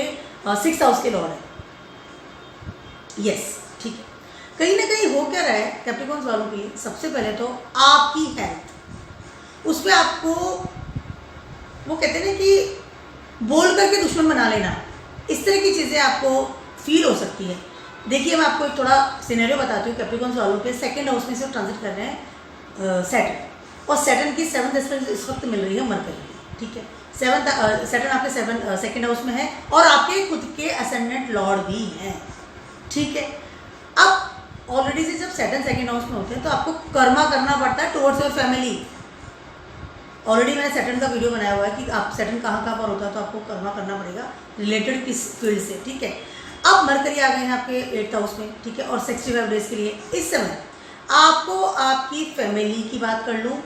6th हाउस के लॉर्ड है, यस, ठीक है। कहीं ना कहीं हो क्या रहा है कैप्रिकॉन्स वालों के लिए, सबसे पहले तो आपकी हेल्थ, उस पर आपको वो कहते हैं ना कि बोल करके दुश्मन बना लेना, इस तरह की चीज़ें आपको फील हो सकती है। देखिए मैं आपको एक थोड़ा सिनेरियो बताती हूँ। कैप्रिकॉन्स वालों के 2nd हाउस में से ट्रांजिट कर रहे हैं सैटर्न, और सैटर्न की 7th एस्पेक्ट इस वक्त मिल रही है मरकरी, ठीक है। सैटर्न आपके 2nd हाउस में है और आपके खुद के असेंडेंट लॉर्ड भी हैं, ठीक है। अब ऑलरेडी से जब सैटर्न 2nd हाउस में होते हैं तो आपको कर्मा करना पड़ता है टुवर्ड्स योर फैमिली। ऑलरेडी मैंने सैटर्न का वीडियो बनाया हुआ है कि आप सैटर्न कहाँ कहाँ पर होता है, तो आपको कर्मा करना पड़ेगा रिलेटेड किस फील्ड से, ठीक है। अब मरकरी आ गए हैं आपके 8th हाउस में, ठीक है, और 65 डेज के लिए। इस समय आपको आपकी फैमिली की बात कर लूँ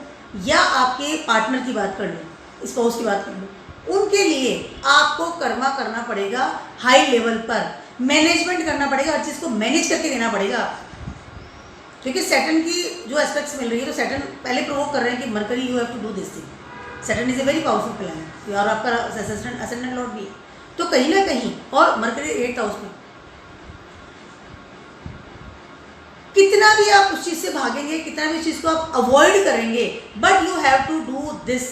या आपके पार्टनर की बात कर लूँ, स्पाउस की बात कर लूँ, उनके लिए आपको कर्मा करना पड़ेगा हाई लेवल पर, मैनेजमेंट करना पड़ेगा, हर चीज़ को मैनेज करके देना पड़ेगा। क्योंकि सैटर्न की जो एस्पेक्ट्स मिल रही है, तो सैटर्न पहले प्रोवोक कर रहे हैं कि Mercury you have to do this thing. Saturn is a very powerful planet और आपका असेंडेंट लॉर्ड भी है, तो कहीं ना कहीं, और मरकरी 8th हाउस में, कितना भी आप उस चीज़ से भागेंगे, कितना भी उस चीज़ को आप अवॉइड करेंगे, but you have to do this.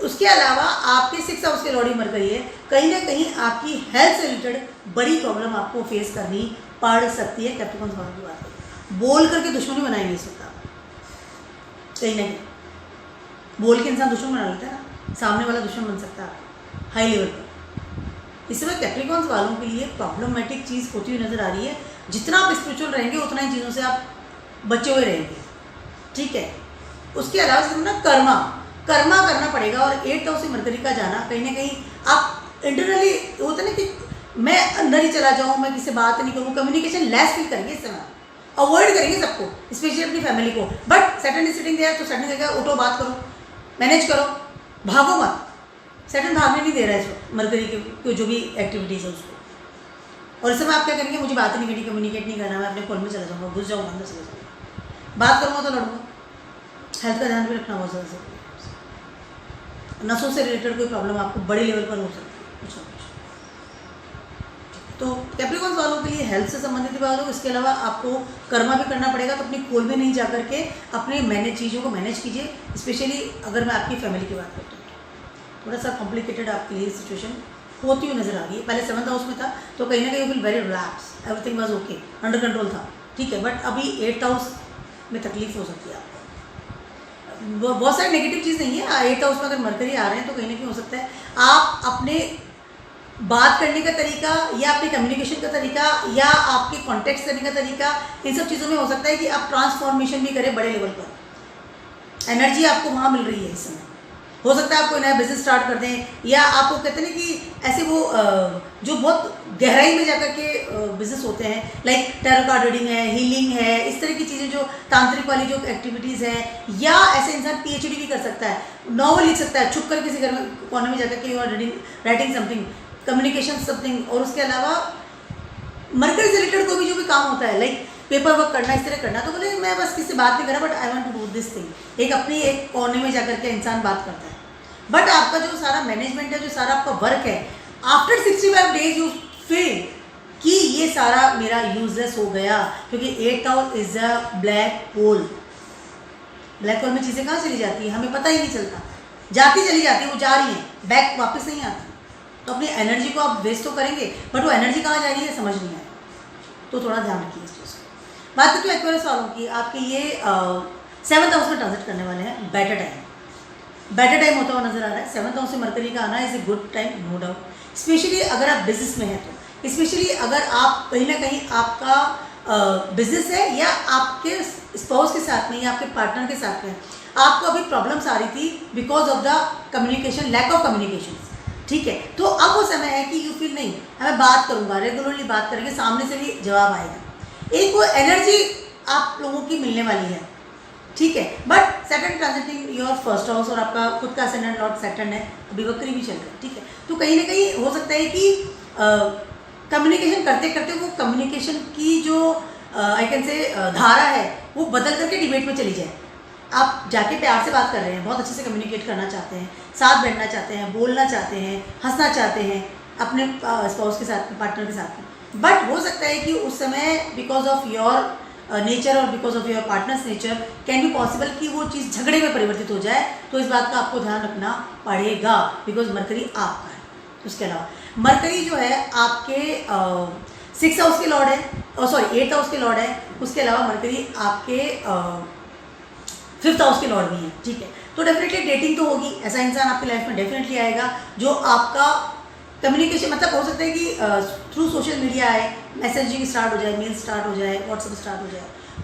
उसके अलावा आपके 6th हाउस के लॉर्ड मरकरी है, कहीं ना कहीं आपकी हेल्थ से रिलेटेड बड़ी प्रॉब्लम आपको फेस करनी पड़ सकती है। कैप्रिकॉन्स वालों की बात है, बोल करके दुश्मनी बनाई नहीं सकता, कहीं ना कहीं बोल के इंसान दुश्मन बना लेता है ना, सामने वाला दुश्मन बन सकता है हाई लेवल पर। इस समय कैप्रिकॉन्स वालों के लिए प्रॉब्लमेटिक चीज़ होती हुई नजर आ रही है। जितना आप स्पिरिचुअल रहेंगे उतना ही चीज़ों से आप बचे हुए रहेंगे, ठीक है। उसके अलावा ना कर्मा करना पड़ेगा, और 8th हाउस से मरकरी का जाना कहीं ना कहीं आप इंटरनली होता है ना कि मैं अंदर ही चला जाऊँ, मैं किसी से बात नहीं करूँ, कम्युनिकेशन लेस फील करेंगे इस समय, अवॉइड करेंगे सबको, स्पेशली अपनी फैमिली को। बट सैटर्न सिटिंग देयर, तो सैटर्न जगह उठो, बात करो, मैनेज करो, भागो मत। सैटर्न भागने नहीं दे रहा है इस वक्त मरकरी के जो भी एक्टिविटीज़ है उसको। और इस समय आप क्या करेंगे, मुझे बात नहीं करनी, कम्युनिकेट नहीं करना, मैं अपने फोन में चला जाऊँगा, घुस जाऊँगा अंदर चले जाऊँगा, बात करूँगा तो लड़ूँगा। हेल्थ का ध्यान भी रखना बहुत ज़्यादा जरूरी है। नसों से रिलेटेड कोई प्रॉब्लम आपको बड़े लेवल पर हो सकती है, कुछ ना कुछ। तो कैप्रिकॉन्स वालों के लिए हेल्थ से संबंधित बात हो, इसके अलावा आपको कर्मा भी करना पड़ेगा, तो अपनी खोल में नहीं जा करके अपने चीज़ों को मैनेज कीजिए। स्पेशली अगर मैं आपकी फैमिली की बात करता हूँ, थोड़ा सा कॉम्प्लिकेटेड आपके लिए सिचुएशन होती हुई नजर आ रही है। पहले 7th हाउस में था तो कहीं ना कहीं will very relax, everything was okay, under control था, ठीक है। बट अभी 8th हाउस में तकलीफ हो सकती है आपको। बहुत सारी नेगेटिव चीज़ नहीं है। 8th हाउस में अगर मरकरी आ रहे हैं तो कहीं ना कहीं हो सकता है आप अपने बात करने का तरीका, या अपने कम्युनिकेशन का तरीका, या आपके कॉन्टेक्ट करने का तरीका, इन सब चीज़ों में हो सकता है कि आप ट्रांसफॉर्मेशन भी करें बड़े लेवल पर। एनर्जी आपको वहाँ मिल रही है इस समय। हो सकता है आप कोई नया बिजनेस स्टार्ट कर दें, या आपको कहते हैं ना कि ऐसे वो जो बहुत गहराई में जाकर के बिजनेस होते हैं, लाइक टैरो कार्ड रीडिंग है, हीलिंग है, इस तरह की चीज़ें जो तांत्रिक वाली जो एक्टिविटीज़ हैं, या ऐसे इंसान PhD भी कर सकता है, नॉवल लिख सकता है छुप कर किसी घर में कोने में जाकर के, you are reading, writing something, communication something. और उसके अलावा मरकरी से रिलेटेड कोई भी जो भी काम होता है, लाइक पेपर वर्क करना, इस तरह करना, तो बोले मैं बस किसी से बात नहीं कर रहा, but I want to do this thing, एक अपनी एक कोने में जाकर के इंसान बात करता है। बट आपका जो सारा मैनेजमेंट है, जो सारा आपका वर्क है, आफ्टर 65 डेज यू फील कि ये सारा मेरा यूजलेस हो गया, क्योंकि 8th house is a black hole. Black hole में चीज़ें कहाँ चली जाती है हमें पता ही नहीं चलता, जाती चली जाती है, वो जा रही हैं, बैक वापस नहीं आती। तो अपनी एनर्जी को आप वेस्ट तो करेंगे, बट वो एनर्जी कहाँ जा रही है समझ नहीं आएगा, तो थोड़ा ध्यान रखिए इस चीज़ को। बात करते हैं एक्वेरियस वालों की। आपके ये 7th हाउस में ट्रांजिट करने वाले हैं। बेटर टाइम होता हुआ नजर आ रहा है। 7th हाउस से मरकरी का आना is a good time, no doubt. Specially अगर आप बिजनेस में हैं तो, स्पेशली अगर आप कहीं ना कहीं आपका बिजनेस है, या आपके स्पाउस के साथ में, या आपके पार्टनर के साथ में आपको अभी प्रॉब्लम्स आ रही थी because of the communication, lack of communication, ठीक है। तो अब वो समय है कि यू फील नहीं, मैं बात करूँगा, रेगुलरली बात करेंगे, सामने से भी जवाब आएगा, एक वो एनर्जी आप लोगों की मिलने वाली है, ठीक है। But Saturn transiting your first house और आपका खुद का असेंडेंट लॉर्ड सैटर्न है, अभी वक्री भी चल रहा है, ठीक है। तो कहीं ना कहीं हो सकता है कि कम्युनिकेशन करते करते वो कम्युनिकेशन की जो आई कैन से धारा है वो बदल करके डिबेट में चली जाए। आप जाके प्यार से बात कर रहे हैं, बहुत अच्छे से कम्युनिकेट करना चाहते हैं, साथ बैठना चाहते हैं, बोलना चाहते हैं, हंसना चाहते हैं अपने स्पाउस के साथ, पार्टनर के साथ में, बट हो सकता है कि उस समय बिकॉज ऑफ योर नेचर और because of your partners nature can be possible कि वो चीज़ झगड़े में परिवर्तित हो जाए। तो इस बात का आपको ध्यान रखना पड़ेगा बिकॉज मरकरी आपका है। उसके अलावा मरकरी जो है आपके 6th हाउस के लॉर्ड है, सॉरी 8th हाउस के लॉर्ड है। उसके अलावा मरकरी आपके 5th हाउस के लॉर्ड भी हैं, ठीक है। तो डेफिनेटली डेटिंग तो होगी, ऐसा इंसान आपकी लाइफ में डेफिनेटली आएगा जो आपका कम्युनिकेशन, मतलब हो सकता है कि थ्रू सोशल मीडिया आए, मैसेजिंग स्टार्ट हो जाए, मेल स्टार्ट हो जाए, व्हाट्सएप स्टार्ट हो जाए।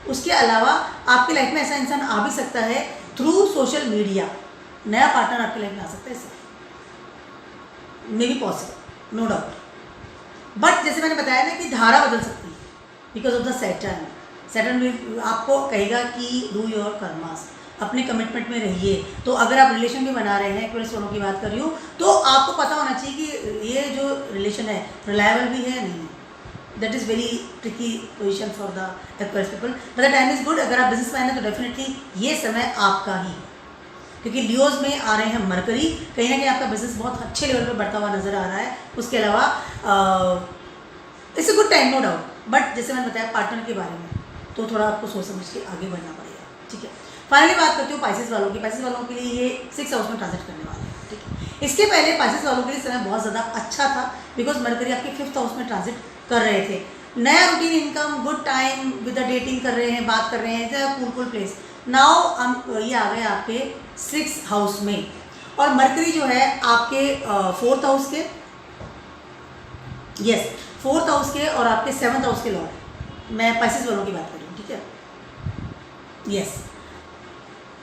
उसके अलावा आपकी लाइफ में ऐसा इंसान आ भी सकता है थ्रू सोशल मीडिया, नया पार्टनर आपकी लाइफ में आ सकता है, maybe possible, no doubt. But जैसे मैंने बताया ना कि धारा बदल सकती है because of the Saturn. Saturn आपको कहेगा कि डू योर कर्मास, अपने कमिटमेंट में रहिए। तो अगर आप रिलेशन भी बना रहे हैं, एक्वेरियस वालों की बात कर रही हूँ, तो आपको पता होना चाहिए कि ये जो रिलेशन है रिलायबल भी है नहीं है। That is very tricky position for the Aquarius people, but the time is good. अगर आप बिजनेस मैन है तो डेफिनेटली ये समय आपका ही है, क्योंकि लियोज में आ रहे हैं मरकरी, कहीं ना कहीं आपका बिजनेस बहुत अच्छे लेवल पर बढ़ता हुआ नजर आ रहा है। उसके अलावा it's a good time, no doubt. But जैसे मैंने बताया पार्टनर के बारे में, तो थोड़ा आपको सोच समझ के आगे बढ़ना पड़ेगा, ठीक है। फाइनली बात करती हूँ पाइसेस वालों की। पाइसेस वालों के लिए ये 6th हाउस में ट्रांजिट करने वाले हैं, ठीक है। इसके पहले पाइसेस वालों के लिए समय बहुत ज़्यादा अच्छा था बिकॉज मरकरी आपके 5th हाउस में ट्रांजिट कर रहे थे। नया routine income, good time with the dating कर रहे हैं, बात कर रहे हैं, कूल प्लेस। नाउ हम ये आ गए आपके 6th हाउस में, और मरकरी जो है आपके 4th हाउस के, यस 4th हाउस के और आपके 7th हाउस के लॉर्ड। मैं पाइसेस वालों की बात कर रही हूँ, ठीक है। यस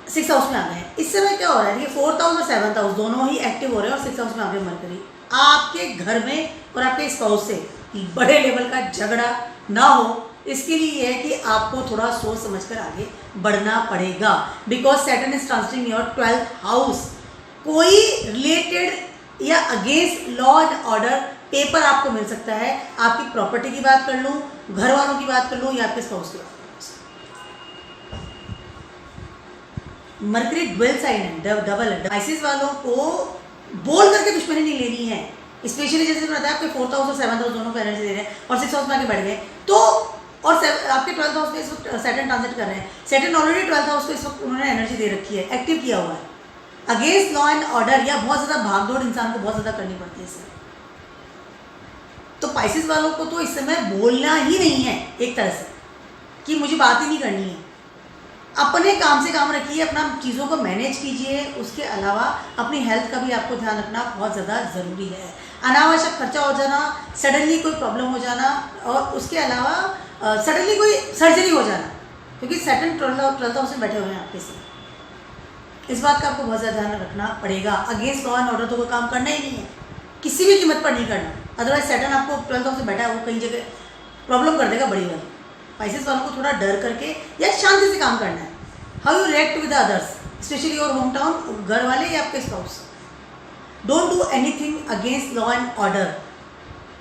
6th हाउस में आ गए हैं। इस समय क्या हो रहा है, ये 4th हाउस और 7th हाउस दोनों ही एक्टिव हो रहे हैं और 6th हाउस में आ गए मरकरी। आपके घर में और आपके स्पाउस से बड़े लेवल का झगड़ा ना हो, इसके लिए ये है कि आपको थोड़ा सोच समझकर आगे बढ़ना पड़ेगा because Saturn is transiting your 12th house. कोई रिलेटेड या against law and order paper आपको मिल सकता है। आपकी प्रॉपर्टी की बात कर लूँ, घर वालों की बात कर लूँ या आपके स्पाउस की बात कर लूँ। मरकरी ड्वेल साइन है, डबल है। पाइसेस वालों को बोल करके दुश्मनी नहीं लेनी है, स्पेशली जैसे मैंने बताया आपके 4th हाउस और 7th हाउस दोनों को एनर्जी दे रहे हैं और 6th हाउस में आगे बढ़ गए। तो और आपके 12th हाउस में इस वक्त सैटर्न ट्रांजिट कर रहे हैं। सैटर्न ऑलरेडी 12th हाउस को इस वक्त उन्होंने एनर्जी दे रखी है, एक्टिव किया हुआ है। अगेंस्ट लॉ एंड ऑर्डर या बहुत ज़्यादा भागदौड़ इंसान को बहुत ज़्यादा करनी पड़ती है इससे। तो पाइसेस वालों को तो इस समय बोलना ही नहीं है एक तरह से कि मुझे बात ही नहीं करनी है। अपने काम से काम रखिए, अपना चीज़ों को मैनेज कीजिए। उसके अलावा अपनी हेल्थ का भी आपको ध्यान रखना बहुत ज़्यादा ज़रूरी है। अनावश्यक खर्चा हो जाना, सडनली कोई प्रॉब्लम हो जाना, और उसके अलावा सडनली कोई सर्जरी हो जाना, क्योंकि सैटर्न 12th हाउस में बैठे हुए हैं आपके से। इस बात का आपको बहुत ज़्यादा ध्यान रखना पड़ेगा। अगेंस्ट लॉ एंड ऑर्डर तो कोई काम करना ही नहीं है, किसी भी कीमत पर नहीं करना। अदरवाइज सैटर्न आपको 12th हाउस में बैठा है, वो कहीं जगह प्रॉब्लम कर देगा बड़ी वाली। पाइसेस वालों को थोड़ा डर करके या शांति से काम करना है। How you react with others, specially your home town, घर वाले या आपके spouse. Don't do anything against law and order,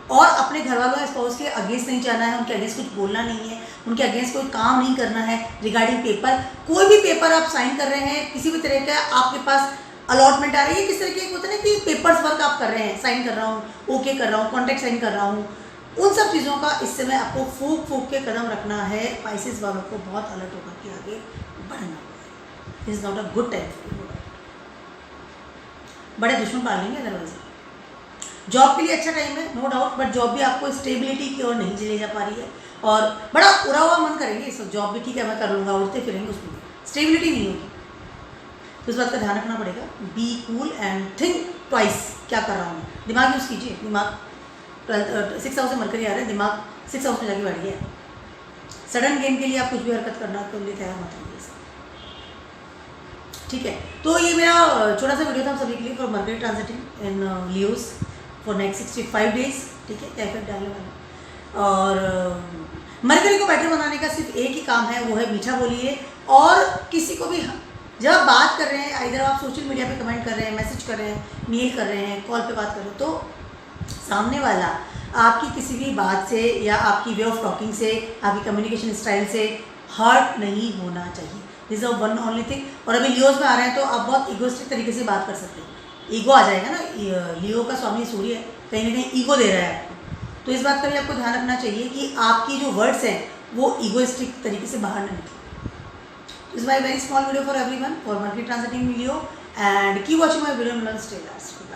और अपने घर वालों या स्पाउस के अगेंस्ट नहीं जाना है, उनके अगेंस्ट कुछ बोलना नहीं है, उनके अगेंस्ट कोई काम नहीं करना है। रिगार्डिंग पेपर, कोई भी पेपर आप साइन कर रहे हैं, किसी भी तरह का आपके पास अलॉटमेंट आ रही है, किस तरह के होता है ना कि पेपर्स वर्क आप कर रहे हैं, साइन कर रहा हूँ, ओके कर रहा हूँ, कॉन्ट्रैक्ट साइन कर रहा हूँ, उन सब चीज़ों का इस समय आपको फूक फूक के कदम रखना है। पाइसेस वालों को बहुत अलर्ट होकर के आगे बढ़ना है। This is not a good time for you. बड़े दुश्मन पाल लेंगे अदरवाइज। जॉब के लिए अच्छा टाइम है, नो डाउट, बट जॉब भी आपको स्टेबिलिटी की ओर नहीं ले जा पा रही है और बड़ा उड़ा हुआ मन करेंगे। इस जॉब भी ठीक है, मैं कर लूँगा, उड़ते फिरेंगे, उसमें स्टेबिलिटी नहीं होगी। तो इस बात का ध्यान रखना पड़ेगा। Be cool and think twice, क्या कर रहा हूँ, दिमाग यूज़ कीजिए। दिमाग 6th हाउस से मरकरी आ रहे हैं, दिमाग 6th हाउस में जाके बैठ गया है। सडन गेम के लिए आप कुछ भी हरकत करना तो लिए तैयार मत होइए, ठीक है। तो ये मेरा छोटा सा वीडियो था आप सभी के लिए for mercury transiting in Leos for next 65 days, ठीक है, क्या इफेक्ट डालने वाला। और मरकरी को बेटर बनाने का सिर्फ एक ही काम है, वो है मीठा बोलिए और किसी को भी जब आप बात कर रहे हैं, इधर आप सोशल मीडिया पे कमेंट कर रहे हैं, मैसेज कर रहे हैं, मेल कर रहे हैं, कॉल पे बात कर रहे हो, तो सामने वाला आपकी किसी भी बात से या आपकी वे ऑफ टॉकिंग से, आपकी कम्युनिकेशन स्टाइल से हर्ट नहीं होना चाहिए। This is one only thing. और अभी लियोज में आ रहे हैं तो आप बहुत इगोइस्टिक तरीके से बात कर सकते हैं। ईगो आ जाएगा ना, लियो का स्वामी सूर्य है, कहीं ना कहीं ईगो दे रहा है आपको। तो इस बात का भी आपको ध्यान रखना चाहिए कि आपकी जो वर्ड्स हैं वो इगोइस्टिक तरीके से बाहर न निकले। This is my very small video for everyone for monthly transiting video, and keep watching my video and learn stay last.